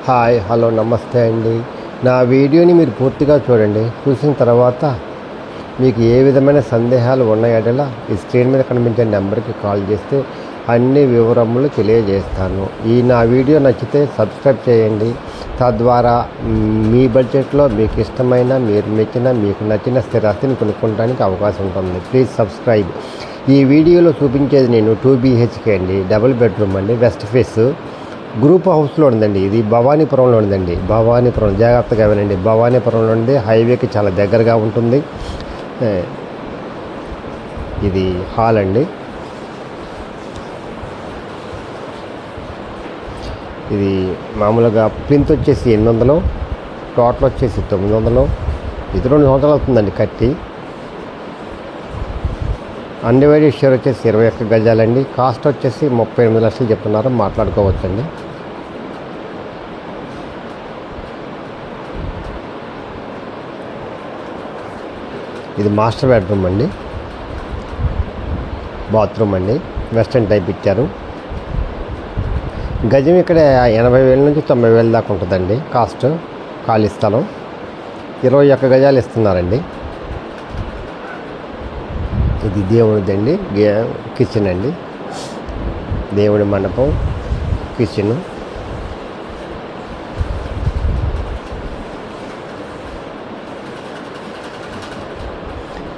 Hi hello నమస్తే అండి. నా వీడియోని మీరు పూర్తిగా చూడండి. చూసిన తర్వాత మీకు ఏ విధమైన సందేహాలు ఉన్నాయో ఈ స్క్రీన్ మీద కనిపించే నెంబర్కి కాల్ చేస్తే అన్ని వివరములు తెలియజేస్తాను. నా వీడియో నచ్చితే సబ్స్క్రైబ్ చేయండి. తద్వారా మీ బడ్జెట్లో మీకు ఇష్టమైన, మీరు మెచ్చిన, మీకు నచ్చిన స్థిరాస్తిని కొనుక్కోవడానికి అవకాశం ఉంటుంది. Please subscribe. ఈ వీడియోలో చూపించేది నేను 2 BHK అండి, డబుల్ బెడ్రూమ్ అండి, వెస్ట్ ఫేస్ గ్రూప్ హౌస్లో ఉందండి. ఇది భవానీపురంలో ఉందండి. భవానీపురం జాగ్రత్తగా వినండి. భవానీపురంలో ఉంది, హైవేకి చాలా దగ్గరగా ఉంటుంది. ఇది హాల్ అండి. ఇది మామూలుగా ప్రింట్ వచ్చేసి 800, టోటల్ వచ్చేసి 900. ఇది 2 సంవత్సరాలు అవుతుందండి కట్టి. అన్డివైడెడ్ షేర్ వచ్చేసి 21 గజాలండి. కాస్ట్ వచ్చేసి 38 లక్షలు చెప్తున్నారు, మాట్లాడుకోవచ్చండి. ఇది మాస్టర్ బెడ్రూమ్ అండి, బాత్రూమ్ అండి, వెస్టర్న్ టైప్ ఇచ్చారు. గజం ఇక్కడ 80,000 నుంచి 90,000 దాకా ఉంటుందండి కాస్ట్. ఖాళీ స్థలం 21 గజాలు ఇస్తున్నారండి. ఇది దేవుడిదండి, కిచెన్ అండి, దేవుడి మండపం, కిచెన్.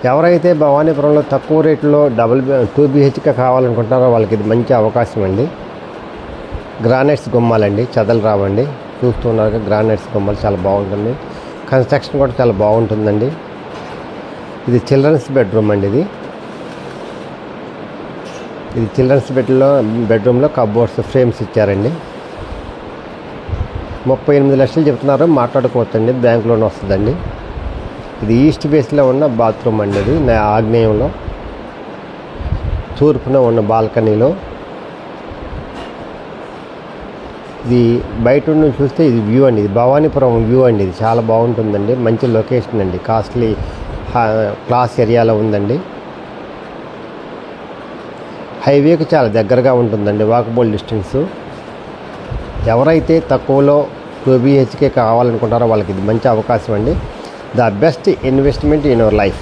ఎవరైతే భవానీపురంలో తక్కువ రేట్లో 2 BHK కావాలనుకుంటున్నారో వాళ్ళకి ఇది మంచి అవకాశం అండి. గ్రానైట్స్ గుమ్మాలండి, చెదలు రావండి. చూస్తున్నారు గ్రానైట్స్ గుమ్మాలు చాలా బాగుంటుంది. కన్స్ట్రక్షన్ కూడా చాలా బాగుంటుందండి. ఇది చిల్డ్రన్స్ బెడ్రూమ్ అండి. ఇది చిల్డ్రన్స్ బెడ్రూమ్లో కబోర్డ్స్ ఫ్రేమ్స్ ఇచ్చారండి. 38 లక్షలు చెప్తున్నారు, మాట్లాడుకోవచ్చండి. బ్యాంక్ లోన్ వస్తుందండి. ఇది ఈస్ట్ ఫేస్లో ఉన్న బాత్రూమ్ అండి. ఇది ఆగ్నేయంలో తూర్పున ఉన్న బాల్కనీలో. ఇది బయట నుంచి చూస్తే ఇది వ్యూ అండి. ఇది భవానీపురం వ్యూ అండి. ఇది చాలా బాగుంటుందండి. మంచి లొకేషన్ అండి. కాస్ట్లీ క్లాస్ ఏరియాలో ఉందండి. హైవేకి చాలా దగ్గరగా ఉంటుందండి, వాకబుల్ డిస్టెన్స్. ఎవరైతే తక్కువలో 2 BHK కావాలనుకుంటారో వాళ్ళకి ఇది మంచి అవకాశం అండి. The best investment in your life.